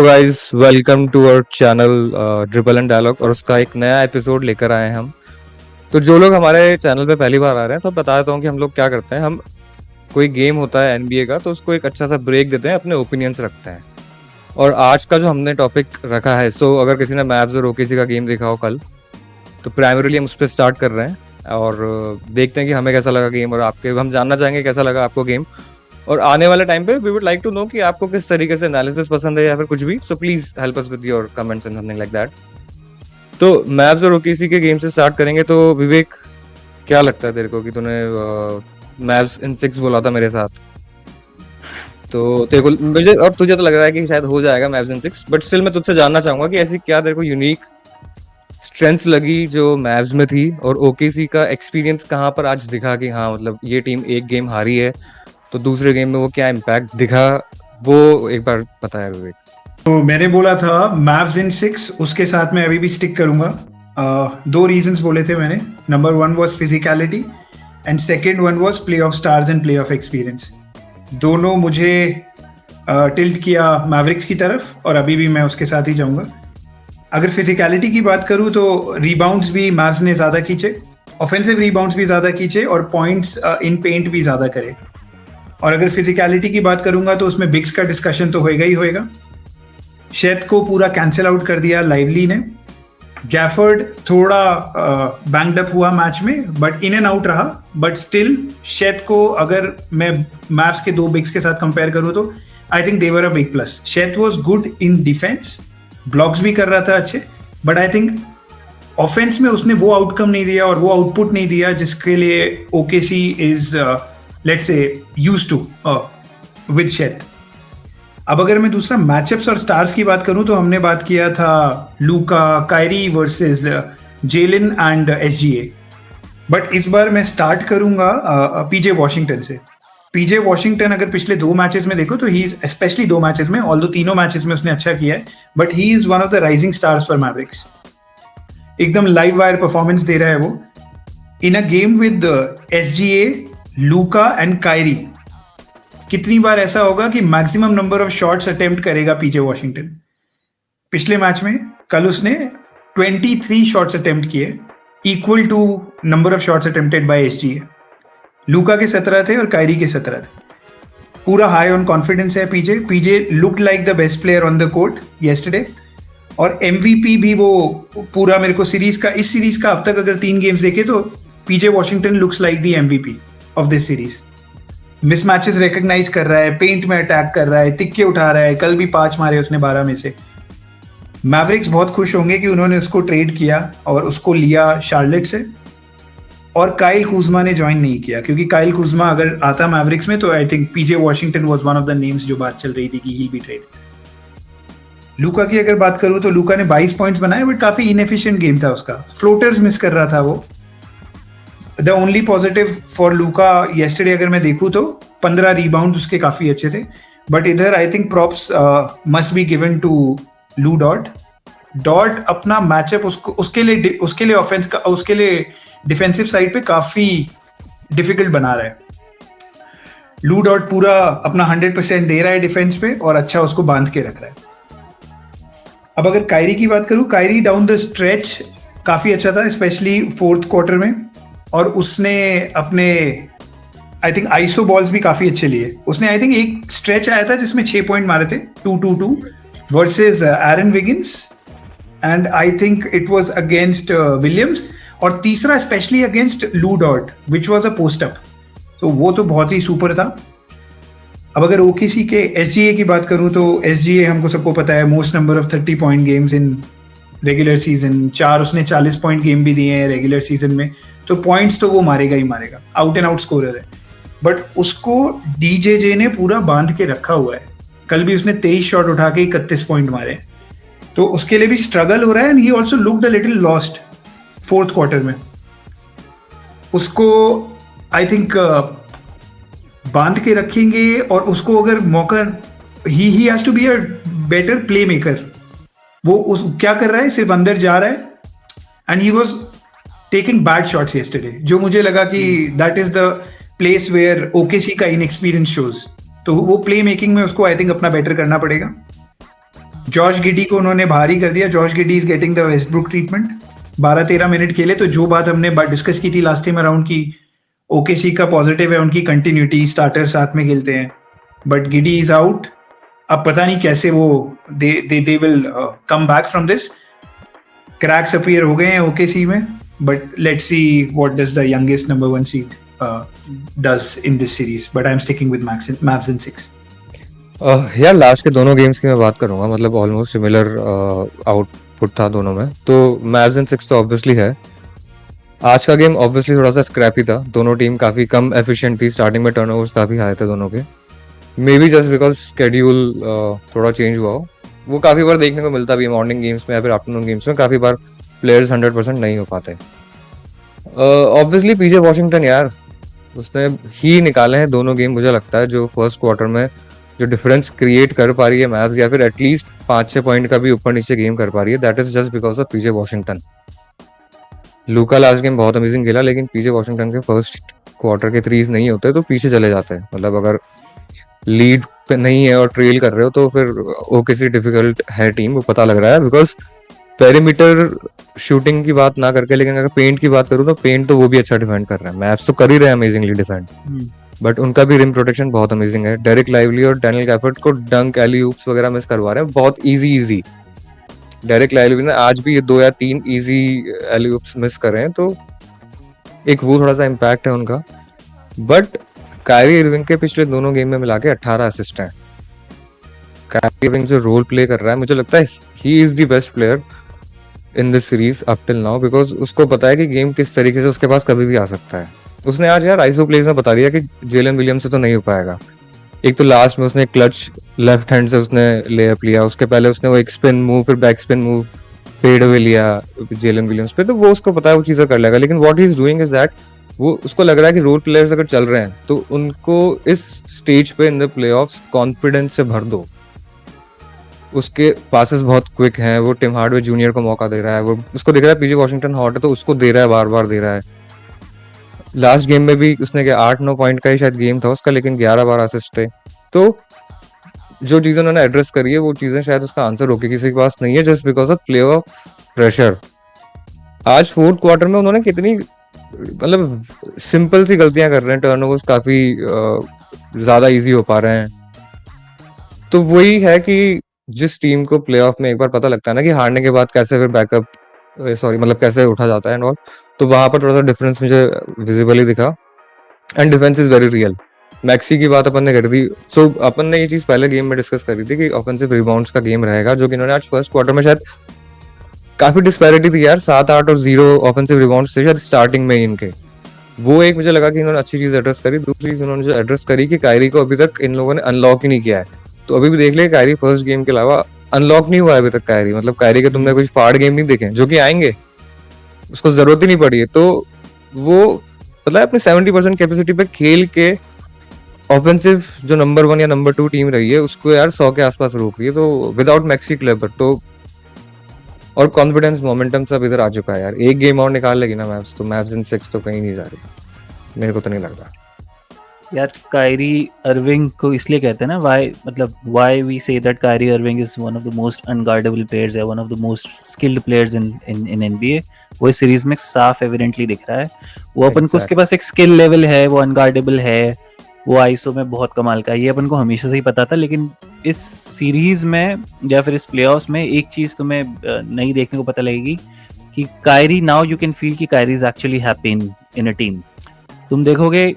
Guys, welcome to our channel dribble and dialogue और उसका एक नया एपिसोड लेकर आए हैं हम। तो जो लोग हमारे चैनल पे पहली बार आ रहे हैं तो बता देता हूँ कि हम लोग क्या करते हैं। हम कोई गेम होता है एनबीए का, तो उसको एक अच्छा सा ब्रेक देते हैं, अपने ओपिनियंस रखते हैं। और आज का जो हमने टॉपिक रखा है, अगर किसी ने मैव्स और ओकेसी का गेम देखा हो कल, तो प्राइमरीली हम उस पर स्टार्ट कर रहे हैं और देखते हैं कि हमें कैसा लगा गेम, और आपके हम जानना चाहेंगे कैसा लगा आपको गेम। और आने वाले टाइम पे we would like to know कि आपको किस तरीके से एनालिसिस पसंद है या फिर कुछ भी। So please help us with your comments and something like that. तो मैव्स और ओकेसी के गेम से स्टार्ट करेंगे। तो विवेक, क्या लगता है तेरे को कि तूने मैव्स इन 6 बोला था मेरे साथ, तो तेरे को मुझे और तुझे तो लग रहा है कि शायद हो जाएगा मैव्स इन 6, बट स्टिल मैं तुझसे जानना चाहूंगा कि ऐसी क्या तेरे को यूनिक स्ट्रेंथ्स लगी जो मैव्स में थी, और ओकेसी का एक्सपीरियंस कहाँ पर आज दिखा कि हाँ मतलब ये टीम एक गेम हारी है तो दूसरे गेम में वो क्या इम्पैक्ट दिखा, वो एक बार बताया विवेक। तो मैंने बोला था मैव्स इन 6, उसके साथ मैं अभी भी स्टिक करूंगा। दो रीजंस बोले थे मैंने। Number 1 was physicality and second one was play of stars and play of experience. दोनों मुझे टिल्ट किया मैवरिक्स की तरफ, और अभी भी मैं उसके साथ ही जाऊंगा। अगर फिजिकलिटी की बात करूं तो रिबाउंड्स भी मैव्स ने ज़्यादा खींचे, ऑफेंसिव रिबाउंड्स भी ज़्यादा खींचे और पॉइंट्स इन पेंट भी ज़्यादा करे। और अगर फिजिकलिटी की बात करूंगा तो उसमें बिग्स का डिस्कशन तो होएगा ही होएगा। शेथ को पूरा कैंसिल आउट कर दिया लाइवली ने। गैफर्ड थोड़ा बैंक्ड अप हुआ मैच में, बट इन एंड आउट रहा। बट स्टिल शेथ को अगर मैं मैव्स के दो बिग्स के साथ कंपेयर करूं तो I think they were a big plus. Chet was good in defence, blocks भी कर रहा था अच्छे, बट आई थिंक ऑफेंस में उसने वो आउटकम नहीं दिया और वो आउटपुट नहीं दिया जिसके लिए OKC is let's say used to with Chet. अब अगर मैं दूसरा मैचअप्स और स्टार्स की बात करूं तो हमने बात किया था लूका कायरी वर्सेस जेलिन एंड एसजीए, बट इस बार मैं स्टार्ट करूंगा पीजे वॉशिंगटन से। पीजे वॉशिंगटन अगर पिछले 2 मैचेस में देखो तो ही इज, स्पेशली 2 मैचेस में, ऑल्दो तीनों मैचेस में उसने अच्छा किया है, but he is one of the rising stars for Mavericks. एकदम लाइव वायर परफॉर्मेंस दे रहा है वो इन a game with एसजीए, Luka and Kairi. कितनी बार ऐसा होगा कि maximum number of shots attempt करेगा पीजे वॉशिंगटन? पिछले मैच में कल उसने 23 शॉट्स अटेम्प्ट किए, equal to number of shots attempted by SGA. Luka के 17 थे और कायरी के 17 थे। पूरा हाई ऑन कॉन्फिडेंस है PJ. PJ look like the best player on the court yesterday, और एमवीपी भी वो पूरा मेरे को सीरीज का, इस सीरीज का अब तक अगर 3 गेम्स देखे तो PJ Washington looks like the MVP of this series. Mismatches recognise कर रहा है, पेंट में अटैक कर रहा है, तिक्के उठा रहा है। कल भी 5 मारे उसने 12 में से। मैवरिक्स बहुत खुश होंगे कि उन्होंने उसको ट्रेड किया और उसको लिया शार्लेट से, और काइल कुज़मा ने ज्वाइन नहीं किया, क्योंकि काइल कुज़मा अगर आता मैवरिक्स में तो I think PJ Washington was one of the names जो बात चल रही थी कि ही बी ट्रेड। लूका की अगर बात करूं तो लूका ने 22 पॉइंट्स बनाए, बट काफी इनएफिशिएंट गेम था उसका। फ्लोटर्स मिस कर रहा था वो। The only positive for Luka yesterday अगर मैं देखूं तो 15 रिबाउंड्स उसके काफी अच्छे थे, बट इधर I think props must be given to Lu डॉट। डॉट अपना मैचअप उसके लिए ऑफेंस का, उसके लिए डिफेंसिव साइड पे काफी डिफिकल्ट बना रहा है। लू डॉट पूरा अपना 100% दे रहा है डिफेंस पे और अच्छा उसको बांध के रख रहा है। अब अगर कायरी की बात करूं, कायरी डाउन द स्ट्रेच काफी अच्छा था, स्पेशली 4th क्वार्टर में, और उसने अपने आई थिंक आइसो बॉल्स भी काफी अच्छे लिए। उसने आई थिंक एक स्ट्रेच आया था जिसमें 6 पॉइंट मारे थे, 2-2-2 versus Aaron Wiggins, and I think it was against Williams, और तीसरा स्पेशली अगेंस्ट लू डॉट which was a post up. तो वो तो बहुत ही सुपर था। अब अगर ओकेसी के एसजीए की बात करूं तो एसजीए हमको सबको पता है most number of 30 point games in regular season. 4 उसने 40 पॉइंट गेम भी दिए हैं रेगुलर सीजन में, तो पॉइंट्स तो वो मारेगा ही मारेगा, आउट एंड आउट स्कोरर है। बट उसको डीजेजे ने पूरा बांध के रखा हुआ है। कल भी उसने 23 शॉट उठा के 31 पॉइंट मारे, तो उसके लिए भी स्ट्रगल हो रहा है। And he also looked a little lost 4th quarter में। उसको आई थिंक बांध के रखेंगे, और उसको अगर मौका, he has to be a better playmaker. वो उस क्या कर रहा है, सिर्फ अंदर जा रहा है, and he was taking bad shots yesterday, जो मुझे लगा कि that is the place where OKC का इनएक्सपीरियंस शोज। तो वो प्ले मेकिंग में उसको आई थिंक अपना बेटर करना पड़ेगा। जॉर्ज गिडी को उन्होंने बाहर ही कर दिया. George giddy is getting the Westbrook treatment. 12-13 minute खेले. तो जो बात हमने डिस्कस की थी लास्ट टाइम अराउंड की ओकेसी का पॉजिटिव है उनकी कंटिन्यूटी, स्टार्टर साथ में खेलते हैं, बट गिडी इज आउट. अब पता नहीं कैसे वो they will come back from this. Cracks appear हो गए हैं ओकेसी में, but let's see what does the youngest number 1 seed does in this series. But I'm sticking with Mavs in 6. यार लास्ट के दोनों गेम्स की मैं बात करूंगा, मतलब ऑलमोस्ट सिमिलर आउटपुट था दोनों में. तो मैव्स एंड 6 तो ऑब्वियसली है. आज का गेम ऑब्वियसली थोड़ा सा स्क्रैपी था. दोनों टीम काफी कम एफिशिएंट थी. स्टार्टिंग में टर्नओवर्स काफी हाई थे दोनों के. May be just because schedule थोड़ा चेंज हुआ हो. वो काफी बार देखने को मिलता भी है मॉर्निंग गेम्स में या फिर आफ्टरनून गेम्स में. काफी बार प्लेयर्स 100% नहीं हो पाते. ऑब्वियसली पीजे वॉशिंगटन यार, उसने ही निकाले हैं दोनों गेम. मुझे लगता है जो फर्स्ट क्वार्टर में जो डिफरेंस क्रिएट कर पा रही है मैव्स, या फिर एटलीस्ट 5-6 पॉइंट का भी ऊपर नीचे गेम कर पा रही है, that is just because of PJ Washington. Luka last game बहुत अमेजिंग खेला, लेकिन पीजे वॉशिंगटन के फर्स्ट क्वार्टर के थ्रीज नहीं होते तो पीछे चले जाते हैं. मतलब अगर लीड पे नहीं है और ट्रेल कर रहे हो तो फिर ओकेसी डिफिकल्ट है टीम, वो पता लग रहा है. बिकॉज पेरीमीटर शूटिंग की बात ना करके, लेकिन अगर पेंट की बात करूँ तो पेंट तो वो भी अच्छा डिफेंड कर रहे हैं. मैव्स तो कर ही रहे हैं अमेजिंगली डिफेंड, बट उनका भी रिम प्रोटेक्शन बहुत अमेजिंग है. डेरिक लाइवली और डैनियल गैफर्ड को डंक, एली oops वगैरह मिस करवा रहे हैं बहुत इजी. डेरिक लाइवली ने आज भी ये 2 या 3 इजी एली oops मिस करे हैं, तो एक वो थोड़ा सा इम्पैक्ट है उनका. बट कायरी इरविंग के पिछले दोनों गेम में मिला के 18 असिस्ट हैं. कायरी इरविंग जो रोल प्ले कर रहा है, मुझे लगता है he is the best player in this series up till now. Because उसको पता है कि गेम किस तरीके से उसके पास कभी भी आ सकता है. उसने आज यार आइसो प्लेज में बता दिया कि जेलन विलियम्स से तो नहीं हो पाएगा. एक तो लास्ट में उसने क्लच लेफ्ट हैंड से उसने लेअप लिया. उसके पहले उसने वो एक स्पिन मूव, फिर back spin move fade away लिया जेलन विलियम्स पे. तो वो उसको पता है वो चीज़ें कर लेगा. लेकिन what he is doing is that वो उसको लग रहा है कि रोल प्लेयर्स अगर चल रहे हैं तो उनको इस स्टेज पे इन द प्लेऑफ्स कॉन्फिडेंस से भर दो. उसके पासेस बहुत क्विक हैं. वो टिम हार्डवे जूनियर को मौका दे रहा है. वो उसको दिख रहा है पीजे वॉशिंगटन हॉट है तो उसको दे रहा है, बार बार दे रहा है. लास्ट गेम में भी उसने 8-9 पॉइंट का ही शायद गेम था उसका, लेकिन 11 असिस्ट थे. तो जो चीजें उन्होंने एड्रेस करी है वो चीजें शायद उसका आंसर होके किसी के पास नहीं है, just because of play of pressure. आज फोर्थ क्वार्टर में उन्होंने कितनी मतलब सिंपल सी गलतियां कर रहे हैं. टर्नओवर्स काफी ज्यादा इजी हो पा रहे हैं. तो वही है कि जिस टीम को प्लेऑफ में एक बार पता लगता है ना कि हारने के बाद कैसे फिर बैकअप मतलब कैसे उठा जाता है एंड ऑल, तो वहां पर थोड़ा सा डिफरेंस मुझे विजिबली दिखा. And defence is very real. Maxi की बात अपन ने कर दी. सो अपन ने ये चीज पहले गेम में डिस्कस करी थी कि ऑफेंसिव रिबाउंड्स का गेम रहेगा, जो कि इन्होंने आज फर्स्ट क्वार्टर में शायद काफी डिस्पैरिटी थी यार. 7-8 और 0 ऑफेंसिव रिबाउंड्स थे शायद स्टार्टिंग में इनके. वो एक मुझे लगा कि इन्होंने अच्छी चीज एड्रेस करी. दूसरी चीज उन्होंने जो एड्रेस करी कि कायरी को अभी तक इन लोगों ने अनलॉक ही नहीं किया है. तो अभी भी देख ले कायरी फर्स्ट गेम के अलावा अनलॉक नहीं हुआ है अभी तक कायरी. मतलब कायरी के तुमने कुछ फाड़ गेम नहीं देखे जो कि आएंगे, उसको जरूरत ही नहीं पड़ी है. तो वो मतलब अपनी 70% कैपेसिटी पे खेल के ऑफेंसिव जो नंबर 1 या नंबर 2 टीम रही है उसको यार 100 के आसपास रोक रही है. तो विदाउट मैक्सी क्लेबर तो और कॉन्फिडेंस मोमेंटम सब इधर आ चुका है यार. एक गेम और निकाल लेगी ना मैव्स, तो मैव्स इन 6 तो कहीं नहीं जा रही, मेरे को तो नहीं लग रहा यार. कायरी अर्विंग को इसलिए कहते हैं ना, why we say that Kyrie Irving is one of the most unguardable players है, one of the most skilled players in NBA. वो इस सीरीज में साफ एविडेंटली दिख रहा है. वो अपन को उसके पास एक स्किल लेवल है, वो अनगार्डेबल है, वो आईसो में बहुत कमाल का है, ये अपन को हमेशा से ही पता था. लेकिन इस सीरीज में या फिर इस प्लेऑफ्स में एक चीज तुम्हें नहीं देखने को पता लगेगी कि Kyrie, now you can feel कि Kyrie is actually happy in a team. तुम देखोगे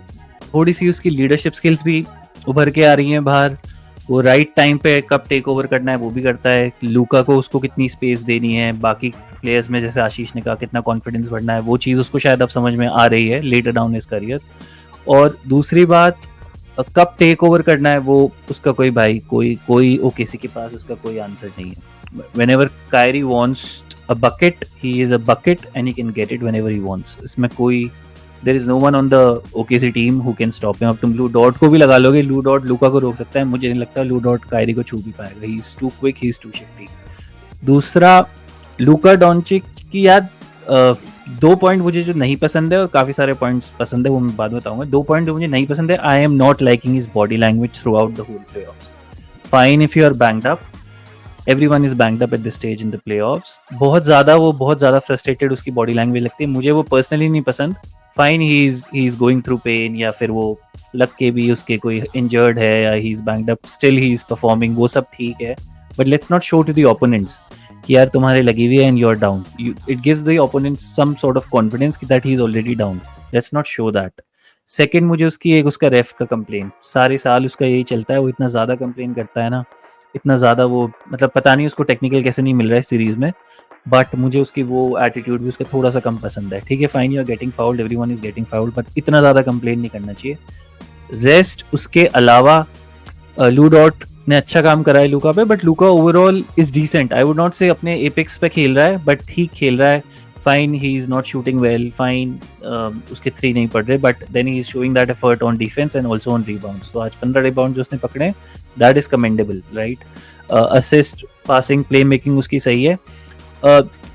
थोड़ी सी उसकी लीडरशिप स्किल्स भी उभर के आ रही हैं बाहर. वो राइट टाइम पे कब टेक ओवर करना है वो भी करता है. लूका को उसको कितनी स्पेस देनी है, बाकी प्लेयर्स में जैसे आशीष ने कहा कितना कॉन्फिडेंस बढ़ना है, वो चीज़ उसको शायद अब समझ में आ रही है लेटर डाउन इस करियर. और दूसरी बात, कब टेक ओवर करना है वो उसका कोई ओकेसी के पास उसका कोई आंसर नहीं है. whenever Kyrie wants a bucket, he is a bucket and he can get it whenever he wants. इसमें कोई there is no one on the OKC team who can stop him. अब तुम लू डॉट को भी लगा लोगे, लू डॉट लूका को रोक सकता है, मुझे नहीं लगता लू डॉट कायरी को छू भी पाएगा. He is too quick, he is too shifty. दूसरा, लूका डॉन्चिक की याद 2 पॉइंट मुझे जो नहीं पसंद है, और काफी सारे पॉइंट्स पसंद है वो मैं बाद में बताऊंगा. 2 पॉइंट जो मुझे नहीं पसंद है, I am not liking his body language throughout the whole playoffs. Fine if you are banked up, everyone is banked up at the stage in the playoffs. बहुत ज़्यादा फ्रस्ट्रेटेड उसकी बॉडी लैंग्वेज लगती है मुझे, वो personally नहीं पसंद। Fine he is going through pain, या फिर वो लग के भी उसके कोई इंजर्ड है या he is banked up, still he is performing, वो सब ठीक है। But let's not show to the opponents कि यार तुम्हारे लगी हुई है and you are down. It gives the opponents some sort of confidence कि that he is already down, let's not show that. Second, मुझे उसका रेफ का कंप्लेन सारे साल उसका यही चलता है, वो इतना ज़्यादा कंप्लेन करता है ना, इतना ज़्यादा वो मतलब पता नहीं उसको टेक्निकल कैसे नहीं मिल रहा है सीरीज़ में, बट मुझे उसकी वो एटीट्यूड भी उसका थोड़ा सा कम पसंद है। ठीक है, fine, you are getting fouled, everyone is getting fouled, but इतना ज़्यादा कंप्लेन नहीं करना चाहिए। रेस्ट उसके अलावा लू डॉट ने अच्छा काम करा है लूका पे, but Luka overall is decent. I would not say अपने एपेक्स पे खेल रहा है, बट ठीक खेल रहा है। Fine, he is not shooting well, fine, उसके 3 नहीं पड़ रहे, but then he is showing that effort on defence and also on rebounds. तो आज 15 रिबाउंड जो उसने पकड़े, that is commendable, right. Assist, passing, play making उसकी सही है।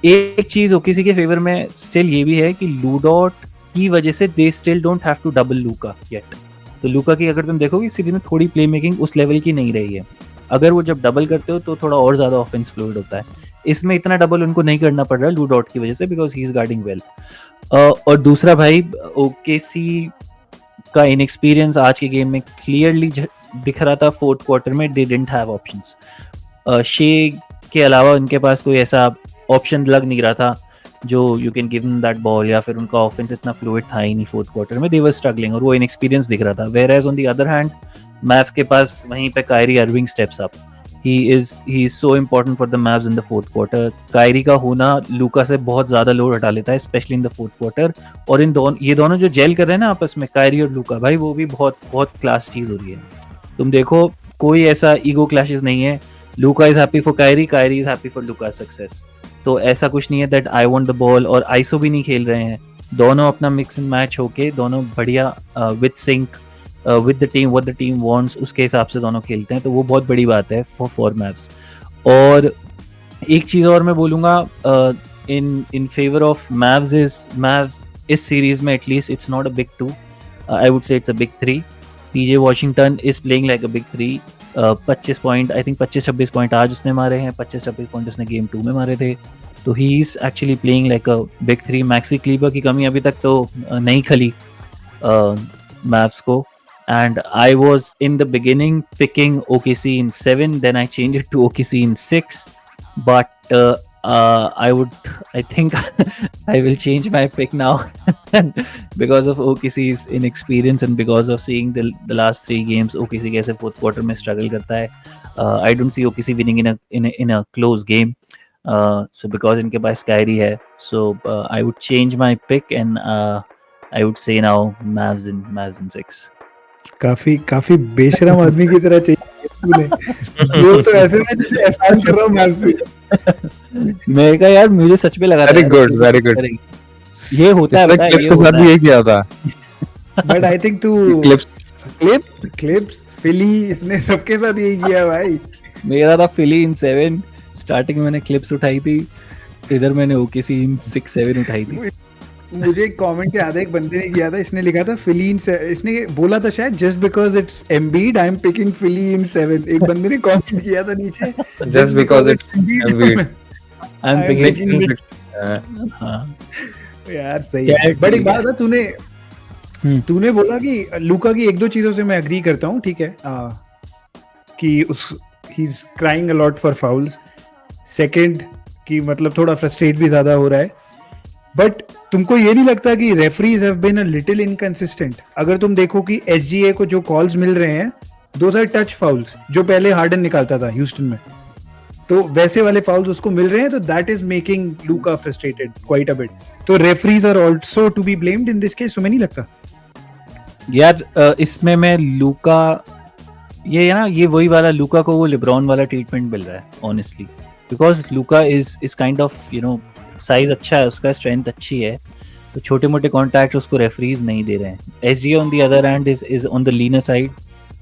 एक चीज ओकेसी के फेवर में स्टिल ये भी है कि लू डॉट की वजह से they still don't have to double Luka yet. तो लूका की अगर तुम देखोगे सीरीज में थोड़ी प्ले मेकिंग उस लेवल की नहीं रही है। अगर वो जब डबल करते हो तो थोड़ा और ज्यादा ऑफेंस फ्लूइड होता है, इसमें इतना डबल उनको नहीं करना पड़ रहा लू डॉट की वजह से, because he is guarding well. और दूसरा भाई, ओकेसी का इनएक्सपीरियंस आज के गेम में क्लियरली दिख रहा था। फोर्थ क्वार्टर में दे डिडंट हैव ऑप्शंस, शे के अलावा उनके पास कोई ऐसा ऑप्शन लग नहीं रहा था जो you can give them that ball, या फिर उनका ऑफेंस इतना फ्लूइड था ही नहीं फोर्थ क्वार्टर में, दे वर स्ट्रगलिंग, और वो इनएक्सपीरियंस दिख रहा था। Whereas on the other hand Mav के पास वहीं पे Kyrie Irving steps up, he is so important for the Mavs in the fourth quarter. Kyrie का होना लूका से बहुत ज्यादा लोड हटा लेता है, specially in the fourth quarter. और ये दोनों जो जेल कर रहे हैं ना आपस में, कायरी और लूका, भाई वो भी बहुत बहुत क्लास चीज हो रही है। तुम देखो कोई ऐसा ईगो क्लैशेस नहीं है, Luka is happy for Kyrie, Kyrie is happy for Luka success. तो ऐसा कुछ नहीं है that I want the ball, और आईसो भी नहीं खेल रहे हैं, दोनों अपना मिक्स एंड मैच होके दोनों बढ़िया with sync with the team, what the team wants, उसके हिसाब से दोनों खेलते हैं। तो वो बहुत बड़ी बात है फॉर मैव्स। और एक चीज और मैं बोलूंगा इन फेवर ऑफ मैव्स इस सीरीज में, at least it's not a big 2, I would say it's a big 3। PJ Washington is playing like a big 3। 25 point, I think 25-26 point आज उसने मारे हैं, 25-26 पॉइंट उसने गेम 2 में मारे थे। तो he is actually playing like a big 3। Maxi Kleber की कमी अभी तक तो नहीं खली मैव्स को, and I was in the beginning picking OKC in 7, then I changed it to OKC in 6, but I think I will change my pick now because of OKC's inexperience and because of seeing the last 3 games OKC कैसे fourth quarter में struggle करता है। I don't see OKC winning in a close game, so because इनके पास Kyrie है, so I would change my pick and I would say now Mavs in 6। काफी बेशरम आदमी की तरह चाहिए तूने। ये तो ऐसे में जैसे एहसान कर रहा हूँ मैच पे। मैं कहा यार मुझे सच में लगा वेरी गुड। ये होता है, इसने क्लिप्स के साथ भी यही किया था। बट आई थिंक तू क्लिप्स फिली इसने सबके साथ यही किया भाई। मेरा था फिली इन 7, स्टार्टिंग में मैंने क्लिप्स उठाई थी, इधर मैंने ओकेसी इन 6-7 उठाई थी। मुझे एक कमेंट याद है, एक बंदे ने किया था, इसने लिखा था फिली इन, इसने बोला था शायद just because it's Embiid I am picking Philly in 7। एक बंदे ने कमेंट किया था नीचे, just because it's Embiid I am picking 6। हां यार सही है। बट एक बात है, तूने बोला कि लूका की 1-2 चीजों से मैं एग्री करता हूँ, ठीक है, कि he is crying a lot for fowls. Second कि मतलब थोड़ा फ्रस्ट्रेट भी ज्यादा हो रहा है। बट तुमको ये नहीं लगता कि referees have been a little inconsistent? अगर तुम देखो कि एसजीए को जो कॉल्स मिल रहे हैं, दोस आर टच फाउल्स जो पहले हार्डन निकालता था ह्यूस्टन में, तो वैसे वाले फाउल्स उसको मिल रहे हैं, तो that is making Luka frustrated quite a bit. तो referees are also to be blamed in this case, तुम्हें नहीं लगता? यार इसमें मैं लूका, ये है ना, ये वही वाला लूका को वो लिब्रॉन वाला ट्रीटमेंट मिल रहा है honestly, because Luka is kind of you know size अच्छा है उसका, स्ट्रेंथ अच्छी है, तो छोटे मोटे कॉन्टैक्ट उसको रेफरीज नहीं दे रहे हैं। SGA on the other hand is on the leaner side,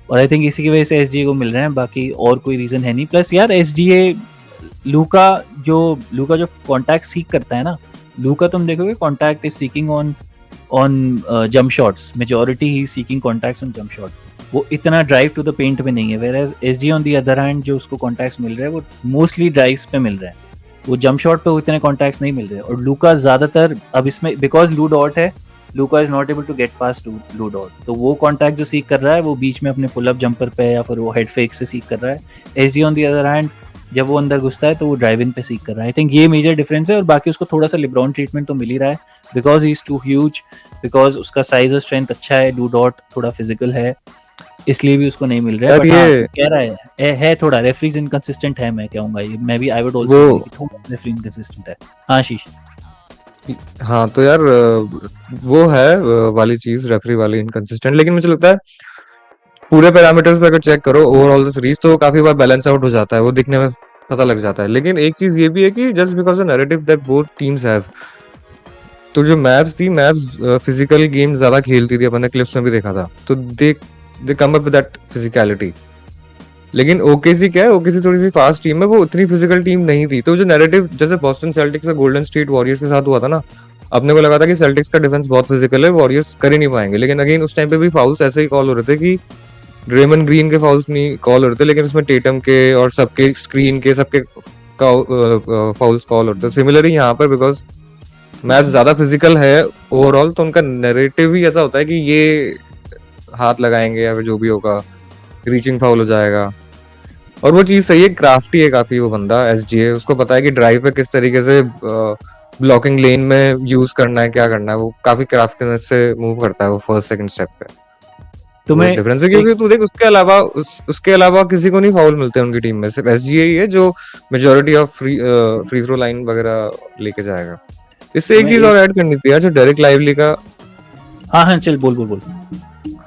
और आई थिंक इसी की वजह से एसजीए को मिल रहे हैं, बाकी और कोई रीजन है नहीं। प्लस यार एसजीए लूका जो कॉन्टैक्ट सीक करता है ना, लूका तुम देखोगे contact is seeking on jump shots, majority he seeking contacts on jump shot. वो इतना ड्राइव टू द पेंट में नहीं है, whereas SG on the other hand जो उसको कॉन्टैक्ट्स मिल रहे हैं वो मोस्टली ड्राइव्स पे मिल रहे हैं, वो जंप शॉट पे उतने कॉन्टैक्ट्स नहीं मिल रहे। और लूका ज्यादातर अब इसमें बिकॉज लू डॉट है, Luka is not able to get pass to Lu डॉट, तो वो कॉन्टैक्ट जो सीख कर रहा है वो बीच में अपने पुल अप जंपर पे या फिर वो हेड फेक से सीख कर रहा है। SG on the other hand जब वो अंदर घुसता है तो वो ड्राइव इन पे सीख कर रहा है। आई थिंक ये मेजर डिफरेंस है। और बाकी उसको थोड़ा सा लिब्रॉन ट्रीटमेंट तो मिल ही रहा है because he is too huge, because उसका साइज और स्ट्रेंथ अच्छा है, लू डॉट थोड़ा फिजिकल है, इसलिए भी उसको नहीं मिल रहा है। बट हाँ, कह रहा है थोड़ा रेफरीज इनकंसिस्टेंट है, मैं कहूंगा ये, मैं भी आई वुड आल्सो थोड़ा रेफरी इनकंसिस्टेंट है। हाँ आशीष। हाँ तो यार वो है वाली चीज, रेफरी वाली इनकंसिस्टेंट, लेकिन मुझे लगता है पूरे पैरामीटर्स पे अगर चेक करो ओवरऑल द सीरीज तो काफी बार बैलेंस आउट हो जाता है, वो दिखने में पता लग जाता है। लेकिन एक चीज ये भी है कि just because the narrative that both teams have, तो जो मैप्स थी, मैप्स फिजिकल गेम ज्यादा खेलती थी, अपन ने क्लिप्स में भी देखा था, तो they come up with that physicality. लेकिन ओकेसी क्या है, ओकेसी थोड़ी सी फास्ट टीम है, वो उतनी फिजिकल टीम नहीं थी। तो जो नैरेटिव जैसे बॉस्टन सेल्टिक्स का गोल्डन स्टेट वॉरियर्स के साथ हुआ था ना, अपने को लगा था कि सेल्टिक्स का डिफेंस बहुत फिजिकल है, वॉरियर्स कर ही नहीं पाएंगे। लेकिन अगेन उस टाइम पे भी फाउल्स ऐसे ही कॉल हो रहे थे कि ड्रेमन ग्रीन के फाउल्स नहीं कॉल हो रहे थे, लेकिन उसमें टेटम के और सबके स्क्रीन के सबके फाउल्स कॉल होते थे। सिमिलरली यहाँ पर बिकॉज मैच ज्यादा फिजिकल है ओवरऑल, तो उनका नैरेटिव ही ऐसा होता है कि ये हाथ लगाएंगे या फिर जो भी होगा, रीचिंग फाउल हो जाएगा। और वो चीज सही है, क्राफ्टी है काफी वो बंदा एसजीए, उसको पता है कि ड्राइव पे किस तरीके से ब्लॉकिंग लेन में यूज करना है, क्या करना है, वो काफी क्राफ्टीनेस से मूव करता है वो फर्स्ट सेकंड स्टेप पे। तुम्हें डिफरेंस है क्योंकि तू देख उसके अलावा किसी को नहीं फाउल मिलते उनकी टीम में, सिर्फ एसजीए ही है जो majority of free throw line वगैरह लेके जाएगा। इससे एक चीज और ऐड करनी थी यार, जो डेरिक लाइवली का, हाँ चल बोल।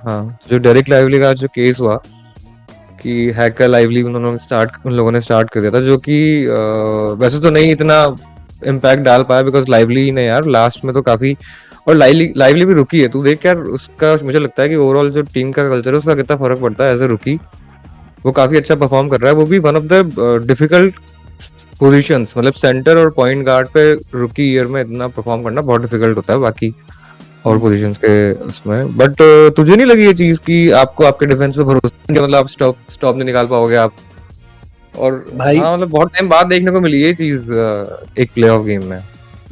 हाँ जो डेरिक लाइवली का जो केस हुआ कि हैकर लाइवली उन लोगों ने स्टार्ट कर दिया था, जो कि वैसे तो नहीं इतना इम्पैक्ट डाल पाया बिकॉज लाइवली ने यार लास्ट में तो काफी, और लाइवली भी रुकी है, तू देख यार उसका, मुझे लगता है कि ओवरऑल जो टीम का कल्चर है उसका कितना फर्क पड़ता है एज ए रुकी। वो काफी अच्छा परफॉर्म कर रहा है, वो भी one of the difficult positions, मतलब सेंटर और पॉइंट गार्ड पे रुकी ईयर में इतना परफॉर्म करना बहुत डिफिकल्ट होता है बाकी और पोजीशंस के उसमें। बट तुझे नहीं लगी ये चीज कि आपको आपके डिफेंस पे भरोसा नहीं, मतलब आप स्टॉप नहीं निकाल पाओगे आप? और भाई हाँ मतलब बहुत टाइम बाद देखने को मिली ये चीज एक प्लेऑफ गेम में।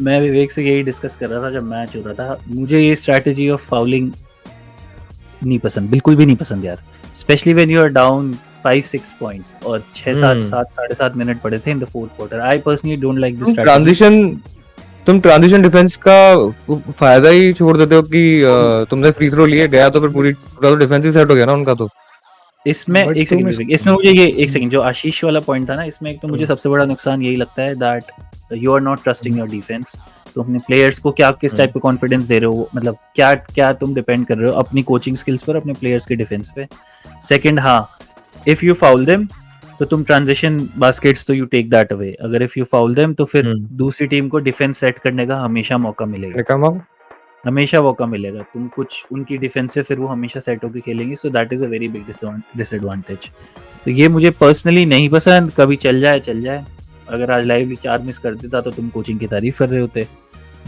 मैं विवेक से यही डिस्कस कर रहा था जब मैच हो रहा था, मुझे ये स्ट्रैटेजी ऑफ फाउलिंग नहीं पसंद, बिल्कुल भी नहीं पसंद यार, specially when you are down 5-6 points और 6-7 मिनट पड़े थे in the fourth quarter. I personally don't like this strategy. तुम ट्रांजिशन डिफेंस का फायदा ही छोड़ देते हो कि तुमने फ्री थ्रो लिए गया तो फिर पूरा तो डिफेंस ही सेट हो गया ना उनका। तो इसमें एक सेकंड, इसमें मुझे ये एक सेकंड जो आशीष वाला पॉइंट था ना, इसमें एक तो मुझे सबसे बड़ा नुकसान यही लगता है that you are not trusting your defence. तो अपने प्लेयर्स को क्या किस टाइप का कॉन्फिडेंस दे रहे हो, मतलब क्या तुम डिपेंड कर रहे हो अपनी कोचिंग स्किल्स पर, अपने प्लेयर्स के डिफेंस पे। सेकंड, हाँ इफ यू फाउल देम तो तुम ट्रांजिशन बास्केट्स तो यू टेक दैट अवे, अगर इफ यू फाउल देम तो फिर दूसरी टीम को डिफेंस सेट करने का हमेशा मौका मिलेगा, हमेशा मौका मिलेगा। तुम कुछ उनकी डिफेंस से फिर वो हमेशा सेट होकर खेलेंगे, so that is a very big disadvantage. तो ये मुझे पर्सनली नहीं पसंद। कभी चल जाए, अगर आज लाइव 4 मिस कर देता तो तुम कोचिंग की तारीफ कर रहे होते,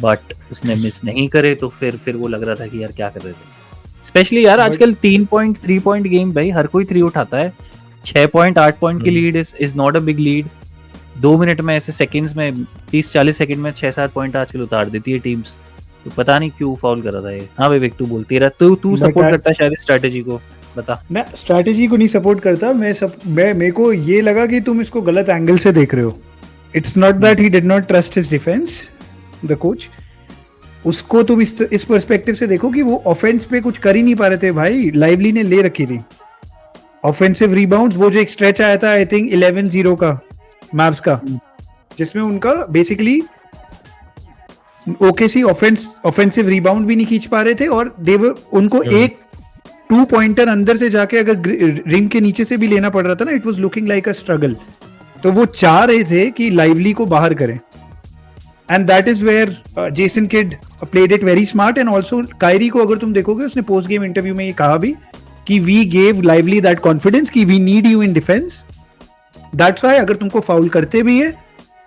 बट उसने मिस नहीं करे तो फिर वो लग रहा था कि यार क्या कर रहे थे। स्पेशली यार आजकल 3 पॉइंट 3 पॉइंट गेम, भाई हर कोई 3 उठाता है। 6 पॉइंट 8 पॉइंट की lead is not a big lead. 2 minute में ऐसे सेकंड्स में 30-40 सेकंड में 6-7 पॉइंट आजकल उतार देती है टीम्स। तो पता नहीं क्यों फाउल कर रहा था ये। हाँ विवेक तू बोलती रहा, तू सपोर्ट करता है शायद स्ट्रेटेजी को, बता। मैं स्ट्रेटेजी को नहीं सपोर्ट करता, मेरे को ये लगा कि तुम इसको गलत एंगल से देख रहे हो। It's not that he did not trust his defence, the coach. उसको तुम इस पर्सपेक्टिव से देखो कि वो ऑफेंस पे कुछ कर ही नहीं पा रहे थे भाई, लाइवली ने ले रखी थी ऑफेंसिव रिबाउंड्स। वो जो एक स्ट्रेच आया था आई थिंक 11-0 का मैव्स का, जिसमें उनका बेसिकली ओकेसी ऑफेंसिव रिबाउंड भी नहीं खींच पा रहे थे, और उनको एक 2 पॉइंटर अंदर से जाके अगर रिंग के नीचे से भी लेना पड़ रहा था ना, it was looking like a struggle. तो वो चाह रहे थे कि लाइवली को बाहर करें, and that is where Jason Kidd played it very smart. And also Kyrie को अगर तुम देखोगे, उसने पोस्ट गेम इंटरव्यू में ये कहा भी कि we gave Lively that confidence कि we need you in defence, that's why अगर तुमको फाउल करते भी है,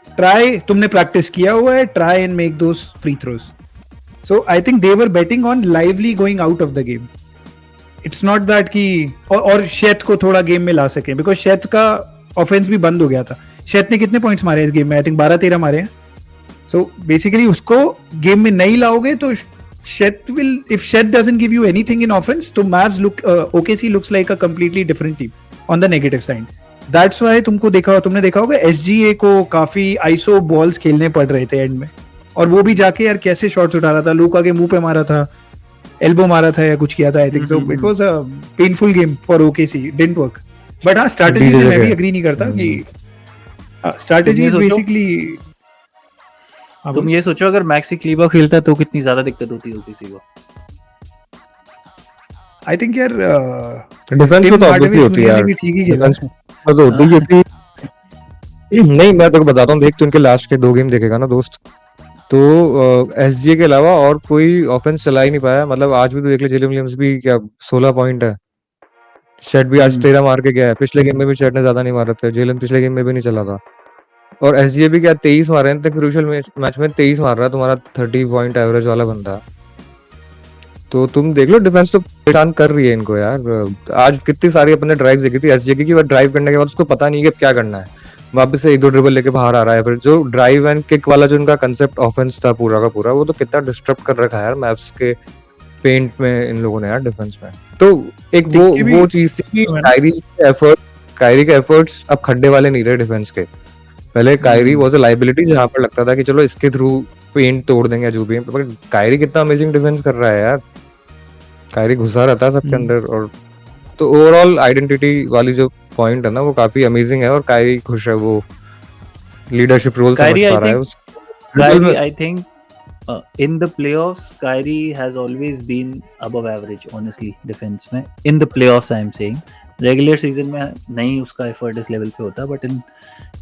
ट्राई, तुमने प्रैक्टिस किया हुआ है, try and make those free throws. So I think they were betting on Lively going out of the game. It's not that कि और शेत को थोड़ा गेम में ला सके, बिकॉज शेत का ऑफेंस भी बंद हो गया था। शेत ने कितने पॉइंट्स मारे इस गेम में? आई थिंक 12-13 मारे हैं। सो बेसिकली उसको गेम में नहीं लाओगे तो Chet will, if Chet doesn't give you anything in offence, तो Mavs look, OKC looks like a completely different team on the negative side. That's why तुमने देखा होगा एसजीए को काफी आइसो बॉल्स खेलने पड़ रहे थे एंड में, और वो भी जाके यार कैसे शॉट्स उठा रहा था, लूका के मुंह पे मारा था, एल्बो मारा था या कुछ किया था I think. So it was a painful game for OKC, didn't work. But हाँ, स्ट्रैटेजी से मैं भी एग्री नहीं करता कि स्ट्रैटेजी इज बेसिकली। तुम ये सोचो अगर मैक्सी क्लीबा खेलता तो कितनी ज्यादा दिक्कत होती ओकेसी को। आई थिंक यार डिफेंस में तो ऑब्वियसली होती है यार, ठीक ही खेला। डिफेंस में तो होती है क्योंकि नहीं, मैं तो बताता हूँ, देख तू उनके लास्ट के 2 गेम देखेगा ना दोस्त, तो एसजीए के अलावा और कोई ऑफेंस चला ही नहीं पाया। मतलब आज भी तो देख ले, जेलन विलियम्स भी क्या 16 पॉइंट है, शेट भी आज 13 मार के गया है। पिछले गेम में भी शेट ने ज्यादा नहीं मारे थे, जेलन पिछले गेम में भी नहीं चला था। और एसजीए भी क्या 23 मारे हैं, क्रूशियल मैच में 23 मार रहा है तुम्हारा 30 पॉइंट एवरेज वाला बंदा। तो तुम देख लो, डिफेंस तो परेशान कर रही है इनको यार। आज कितनी सारी अपने ड्राइव देखी थी एसजीए की, वो ड्राइव करने के बाद उसको पता नहीं कि क्या करना है, वापस से 1-2 ड्रिबल लेके बाहर आ रहा है। फिर जो ड्राइव एंड किक वाला जो उनका कंसेप्ट ऑफेंस था पूरा का पूरा, वो तो कितना डिस्टर्ब कर रखा है यार मैप्स के पेंट में इन लोगों ने यार डिफेंस में। तो एक वो चीज थी कि कायरी के एफर्ट्स अब खड्डे वाले नहीं रहे डिफेंस के। पहले कायरी वाज अ लायबिलिटी, जहां पर लगता था कि चलो इसके थ्रू पेंट तोड़ देंगे जो भी है, पर कायरी कितना अमेजिंग डिफेंस कर रहा है यार। कायरी घुसा रहता है सबके अंदर, और तो ओवरऑल आइडेंटिटी वाली जो पॉइंट है ना, वो काफी अमेजिंग है। और कायरी खुश है, वो लीडरशिप रोल समझ पा रहा है। Kyrie, I think in the playoffs, Kyrie has always been above average, honestly, defense में. In the playoffs, I am saying. Regular season में नहीं उसका effort इस level पे होता, but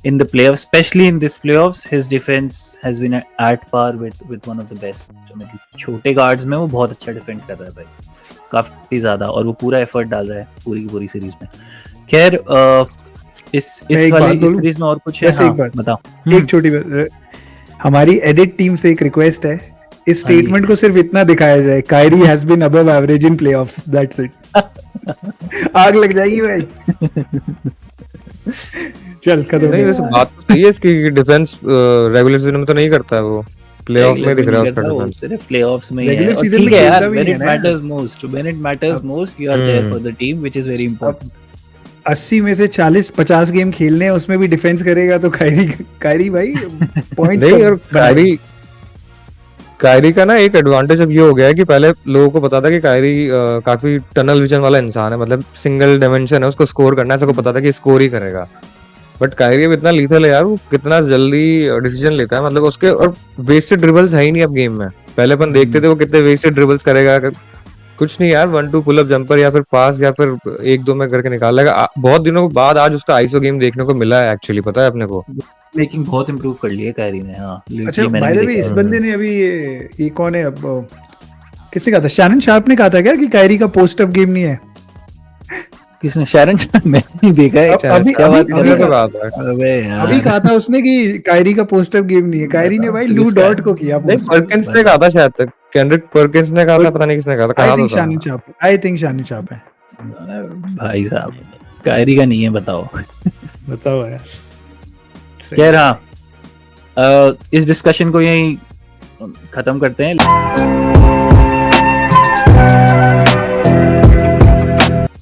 in the playoffs, especially in this playoffs, his defense has been at par with one of the best. मतलब छोटे guards में वो बहुत अच्छा defend कर रहा है भाई, काफी ज्यादा, और वो पूरा effort डाल रहा है पूरी की पूरी सीरीज में। खैर इस वाली सीरीज में और कुछ है? हाँ, बताओ। एक छोटी बात, हमारी एडिट टीम से एक रिक्वेस्ट है, इस स्टेटमेंट को सिर्फ इतना दिखाया जाए, Kyrie has been above average in playoffs, that's it. आग लग जाएगी भाई। चल खत्म। नहीं, वैसे बात तो सही है इसकी, डिफेंस रेगुलर सीजन में तो नहीं करता है, वो प्लेऑफ में दिख रहा है उसका डिफेंस, सिर्फ प्लेऑफ्स में ही रेगुलर है। सीजन ठीक में है यार, खेलता भी when है it ना। matters most, you are there for the team, which is very important. 80 में से 40-50 गेम खेलने हैं, उसमें भी डिफेंस करेगा तो कायरी भाई पॉइंट्स नहीं। और कायरी का ना एक एडवांटेज अब ये हो गया है कि पहले लोगों को पता था कि कायरी काफी टनल विजन वाला इंसान है, मतलब सिंगल डायमेंशन है, उसको स्कोर करना है, सबको पता था कि स्कोर ही करेगा। बट कायरी अब इतना लीथल है यार, वो कितना जल्दी डिसीजन लेता है, मतलब उसके और वेस्टेड ड्रिबल्स है ही नहीं अब गेम में। पहले अपन देखते थे वो कितने वेस्टेड ड्रिबल्स करेगा, कुछ नहीं यार, 1-2 पुल अप जंपर या फिर पास या फिर 1-2 में करके निकाल लेगा। बहुत दिनों के बाद आज उसका आईसो गेम देखने को मिला है एक्चुअली, पता है अपने को। मेकिंग बहुत इंप्रूव कर ली है कायरी ने। हाँ, अच्छा, बाय द वे इस बंदे ने अभी ये कौन है, अब किसने कहा था? शैनन शार्प ने कहा था क्या कि कायरी का पोस्ट अप गेम नहीं है? किसने? Sharon sharp? मैंने नहीं देखा है। अभी कहा था उसने कि कायरी का पोस्ट अप गेम नहीं है। कायरी ने भाई लू डॉट को किया। नहीं, पर्किंस ने कहा था शायद तक, केंड्रिक पर्किंस ने कहा था, पता नहीं किसने कहा था। आई थिंक शैनन शार्प है भाई साहब, कायरी का नहीं है। बताओ यार। खैर हाँ, इस डिस्कशन को यहीं खत्म करते हैं।